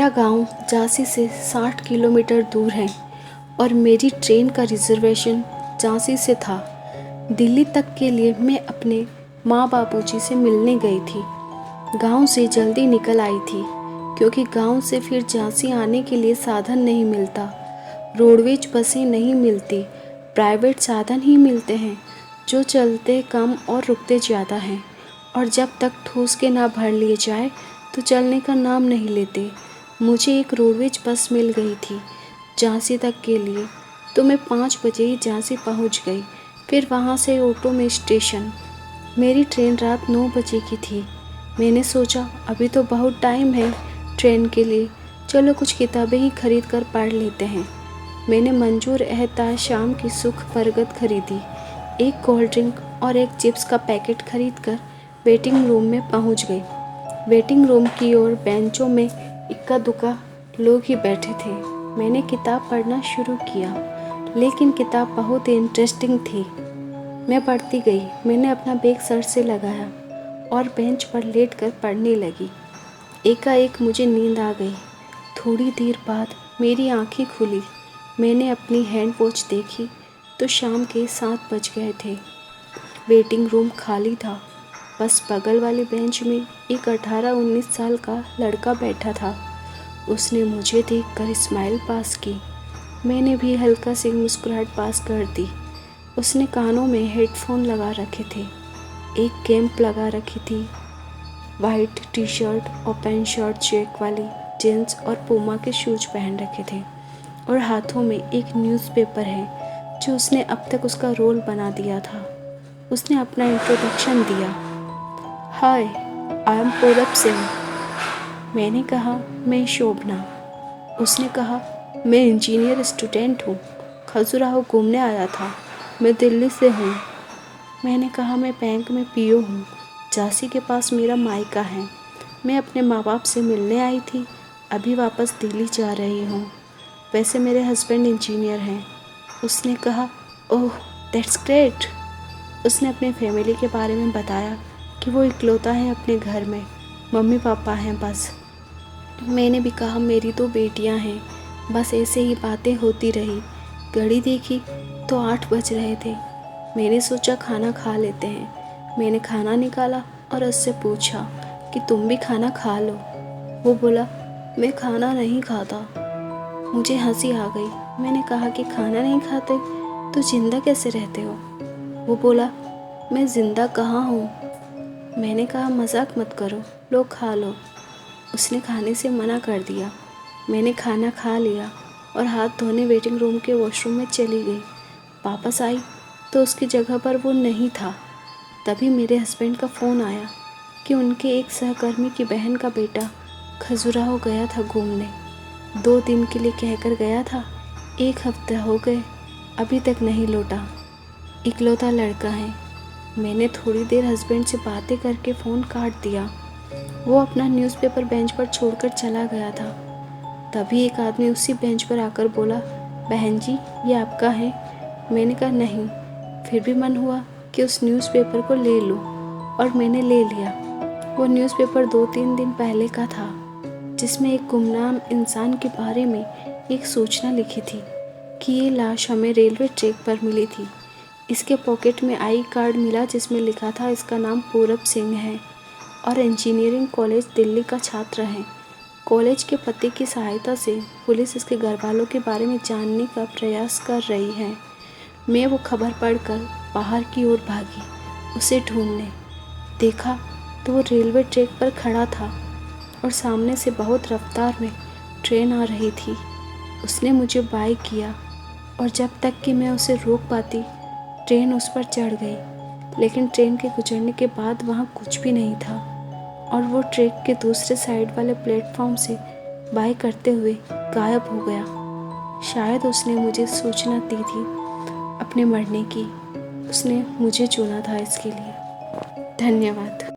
मेरा गांव झांसी से 60 किलोमीटर दूर है और मेरी ट्रेन का रिजर्वेशन झांसी से था। दिल्ली तक के लिए मैं अपने माँ बापूजी से मिलने गई थी। गांव से जल्दी निकल आई थी क्योंकि गांव से फिर झांसी आने के लिए साधन नहीं मिलता। रोडवेज बसें नहीं मिलती, प्राइवेट साधन ही मिलते हैं जो चलते कम और रुकते ज़्यादा हैं, और जब तक ठूस के ना भर लिए जाए तो चलने का नाम नहीं लेते। मुझे एक रोडवेज बस मिल गई थी झांसी तक के लिए, तो मैं 5 बजे ही झांसी पहुंच गई। फिर वहां से ऑटो में स्टेशन। मेरी ट्रेन रात 9 बजे की थी। मैंने सोचा अभी तो बहुत टाइम है ट्रेन के लिए, चलो कुछ किताबें ही खरीद कर पढ़ लेते हैं। मैंने मंजूर एहताशाम की सुख बरगद खरीदी, एक कोल्ड ड्रिंक और एक चिप्स का पैकेट खरीद कर वेटिंग रूम में पहुंच गई। वेटिंग रूम की ओर बेंचों में इक्का दुक्का लोग ही बैठे थे। मैंने किताब पढ़ना शुरू किया, लेकिन किताब बहुत इंटरेस्टिंग थी। मैं पढ़ती गई। मैंने अपना बैग सर से लगाया और बेंच पर लेटकर पढ़ने लगी। एकाएक मुझे नींद आ गई। थोड़ी देर बाद मेरी आंखें खुली। मैंने अपनी हैंड वॉच देखी तो शाम के 7 बज गए थे। वेटिंग रूम खाली था। बस बगल वाली बेंच में एक 18-19 साल का लड़का बैठा था। उसने मुझे देखकर स्माइल पास की। मैंने भी हल्का सी मुस्कुराहट पास कर दी। उसने कानों में हेडफोन लगा रखे थे, एक कैप लगा रखी थी, वाइट टी शर्ट और पैंट शर्ट चेक वाली, जीन्स और पूमा के शूज पहन रखे थे, और हाथों में एक न्यूज़पेपर है जो उसने अब तक उसका रोल बना दिया था। उसने अपना इंट्रोडक्शन दिया। हाय, आई एम पूरब सिंह। मैंने कहा मैं शोभना। उसने कहा मैं इंजीनियर स्टूडेंट हूँ, खजुराहो घूमने आया था, मैं दिल्ली से हूँ। मैंने कहा मैं बैंक में पीओ हूँ, झांसी के पास मेरा मायका है, मैं अपने माँ बाप से मिलने आई थी, अभी वापस दिल्ली जा रही हूँ, वैसे मेरे हस्बैंड इंजीनियर हैं। उसने कहा ओह दैट्स ग्रेट। उसने अपने फैमिली के बारे में बताया कि वो इकलौता है अपने घर में, मम्मी पापा हैं बस। मैंने भी कहा मेरी 2 बेटियां हैं। बस ऐसे ही बातें होती रही। घड़ी देखी तो 8 बज रहे थे। मैंने सोचा खाना खा लेते हैं। मैंने खाना निकाला और उससे पूछा कि तुम भी खाना खा लो। वो बोला मैं खाना नहीं खाता। मुझे हंसी आ गई। मैंने कहा कि खाना नहीं खाते तो जिंदा कैसे रहते हो? वो बोला मैं ज़िंदा कहाँ हूँ। मैंने कहा मजाक मत करो, लो खा लो। उसने खाने से मना कर दिया। मैंने खाना खा लिया और हाथ धोने वेटिंग रूम के वॉशरूम में चली गई। वापस आई तो उसकी जगह पर वो नहीं था। तभी मेरे हस्बैंड का फ़ोन आया कि उनके एक सहकर्मी की बहन का बेटा खजुराहो गया था घूमने। 2 दिन के लिए कहकर गया था, 1 हफ्ता हो गए, अभी तक नहीं लौटा। इकलौता लड़का है। मैंने थोड़ी देर हस्बैंड से बातें करके फ़ोन काट दिया। वो अपना न्यूज़पेपर बेंच पर छोड़कर चला गया था। तभी एक आदमी उसी बेंच पर आकर बोला, बहन जी ये आपका है? मैंने कहा नहीं। फिर भी मन हुआ कि उस न्यूज़पेपर को ले लूं, और मैंने ले लिया। वो न्यूज़पेपर 2-3 दिन पहले का था, जिसमें एक गुमनाम इंसान के बारे में एक सूचना लिखी थी कि ये लाश हमें रेलवे ट्रैक पर मिली थी। इसके पॉकेट में आई कार्ड मिला जिसमें लिखा था इसका नाम पूरब सिंह है और इंजीनियरिंग कॉलेज दिल्ली का छात्र है। कॉलेज के पते की सहायता से पुलिस इसके घर वालों के बारे में जानने का प्रयास कर रही है। मैं वो खबर पढ़कर बाहर की ओर भागी उसे ढूंढने। देखा तो वो रेलवे ट्रैक पर खड़ा था और सामने से बहुत रफ्तार में ट्रेन आ रही थी। उसने मुझे बाय किया और जब तक कि मैं उसे रोक पाती ट्रेन उस पर चढ़ गई। लेकिन ट्रेन के गुजरने के बाद वहाँ कुछ भी नहीं था और वो ट्रैक के दूसरे साइड वाले प्लेटफॉर्म से बाय करते हुए गायब हो गया। शायद उसने मुझे सूचना दी थी अपने मरने की। उसने मुझे चुना था इसके लिए। धन्यवाद।